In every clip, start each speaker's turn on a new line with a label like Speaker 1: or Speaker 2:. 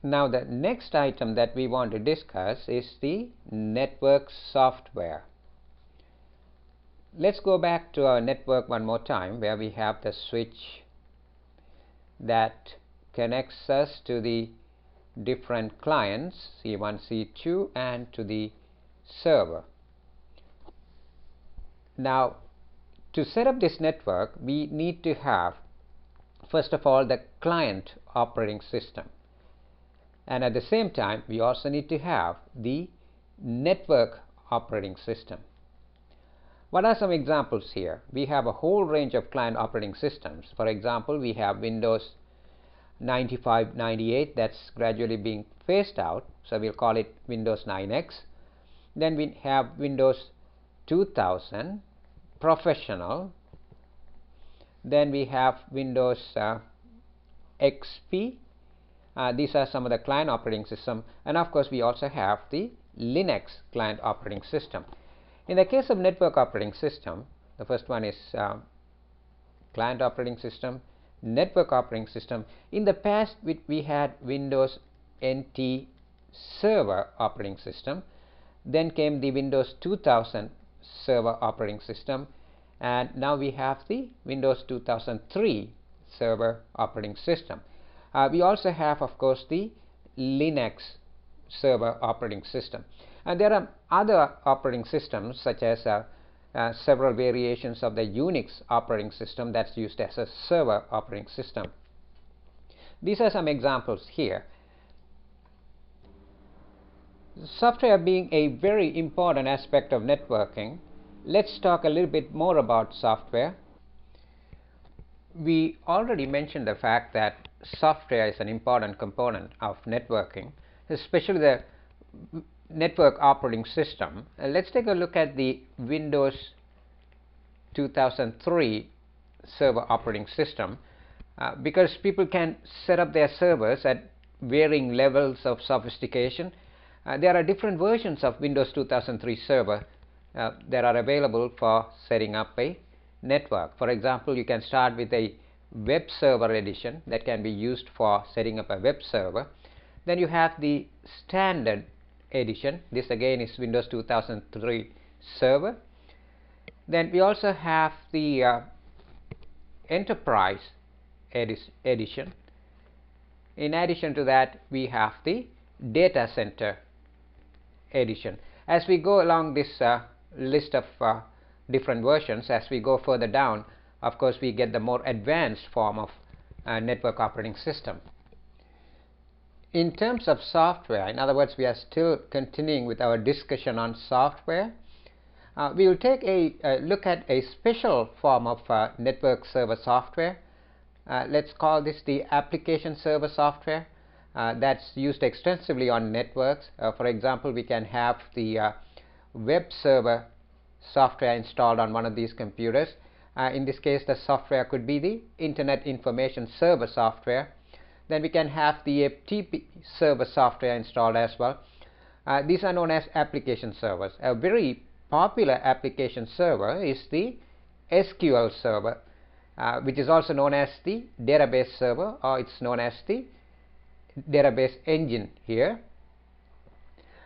Speaker 1: Now the next item that we want to discuss is the network software. Let's go back to our network one more time, where we have the switch that connects us to the different clients C1, C2 and to the server. Now to set up this network, we need to have first of all the client operating system, and at the same time we also need to have the network operating system. What are some examples here? We have a whole range of client operating systems. For example, we have Windows 95, 98 that's gradually being phased out, so we'll call it Windows 9X. Then we have Windows 2000 Professional. Then we have Windows XP. These are some of the client operating system, and of course we also have the Linux client operating system. In the case of network operating system, the first one is client operating system, network operating system. In the past we had Windows NT server operating system, then came the Windows 2000 server operating system, and now we have the Windows 2003 server operating system. We also have, of course, the Linux server operating system, and there are other operating systems such as several variations of the Unix operating system that's used as a server operating system. These are some examples here. Software being a very important aspect of networking, let's talk a little bit more about software. We already mentioned the fact that software is an important component of networking, especially the network operating system. Let's take a look at the Windows 2003 server operating system, because people can set up their servers at varying levels of sophistication. There are different versions of Windows 2003 server that are available for setting up a network. For example, you can start with a web server edition that can be used for setting up a web server. Then you have the standard edition. This again is Windows 2003 server. Then we also have the enterprise edition. In addition to that, we have the data center edition. As we go along this list of different versions, as we go further down, of course we get the more advanced form of network operating system. In terms of software, in other words, we are still continuing with our discussion on software. We will take a look at a special form of network server software. Let's call this the application server software. That's used extensively on networks. For example, we can have the web server software installed on one of these computers. In this case, the software could be the Internet Information Server software. Then we can have the FTP server software installed as well. These are known as application servers. A very popular application server is the SQL server, which is also known as the database server, or it's known as the database engine here.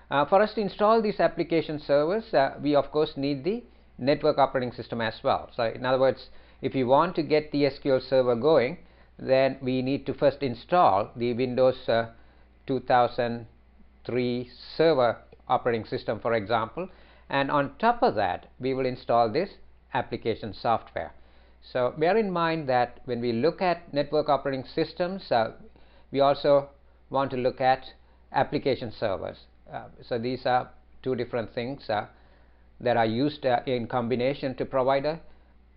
Speaker 1: For us to install these application servers, we of course need the network operating system as well. So in other words, if you want to get the SQL server going, then we need to first install the Windows 2003 server operating system, for example, and on top of that we will install this application software. So bear in mind that when we look at network operating systems, we also want to look at application servers. So these are two different things that are used in combination to provide a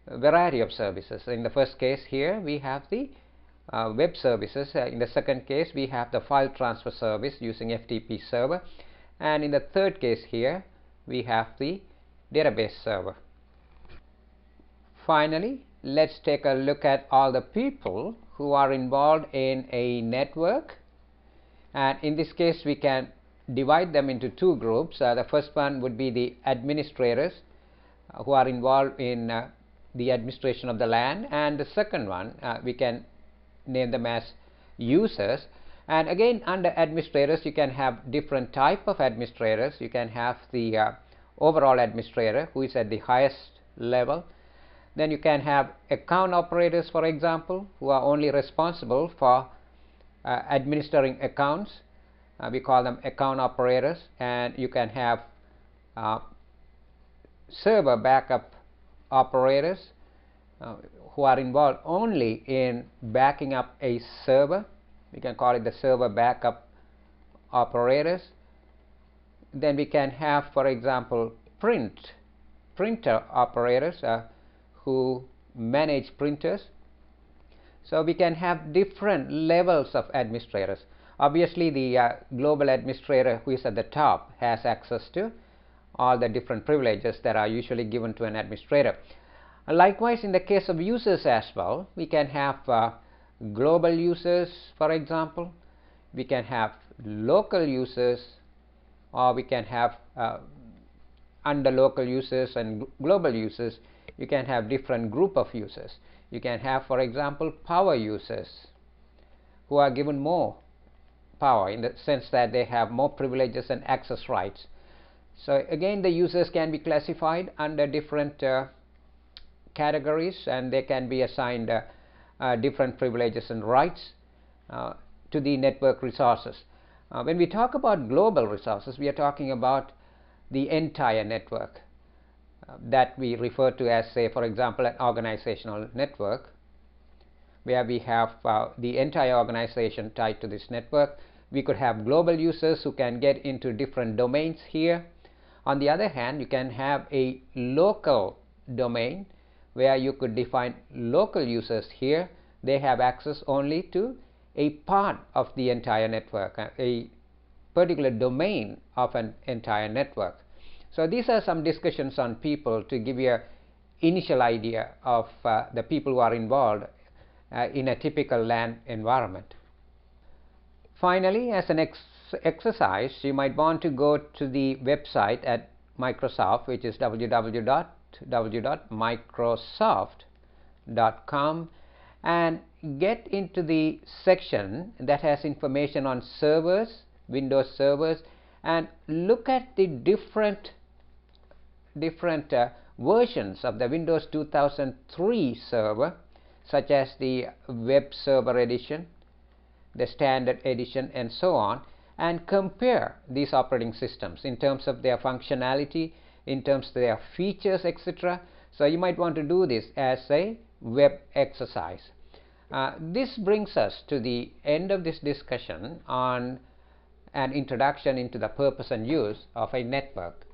Speaker 1: variety of services. In the first case here we have the web services. In the second case we have the file transfer service using FTP server, and in the third case here we have the database server. Finally, let's take a look at all the people who are involved in a network, and in this case we can divide them into two groups. The first one would be the administrators who are involved in the administration of the LAN, and the second one we can name them as users. And again, under administrators, you can have different type of administrators. You can have the overall administrator, who is at the highest level. Then you can have account operators, for example, who are only responsible for administering accounts. We call them account operators. And you can have server backup operators who are involved only in backing up a server. We can call it the server backup operators. Then we can have, for example, printer operators who manage printers. So we can have different levels of administrators. Obviously, the global administrator, who is at the top, has access to all the different privileges that are usually given to an administrator. Likewise, in the case of users as well, we can have global users, for example. We can have local users, or we can have under local users and global users, you can have different group of users. You can have, for example, power users, who are given more power in the sense that they have more privileges and access rights. So again, the users can be classified under different categories, and they can be assigned different privileges and rights to the network resources. When we talk about global resources, we are talking about the entire network that we refer to as, say, for example, an organizational network, where we have the entire organization tied to this network. We could have global users who can get into different domains here. On the other hand, you can have a local domain where you could define local users here. They have access only to a part of the entire network, a particular domain of an entire network. So these are some discussions on people to give you an initial idea of the people who are involved in a typical LAN environment. Finally, as an exercise, you might want to go to the website at Microsoft, which is www.microsoft.com, and get into the section that has information on servers, Windows servers, and look at the different versions of the Windows 2003 server, such as the Web Server Edition, the Standard Edition, and so on, and compare these operating systems in terms of their functionality, in terms of their features, etc. So you might want to do this as a web exercise. This brings us to the end of this discussion on an introduction into the purpose and use of a network.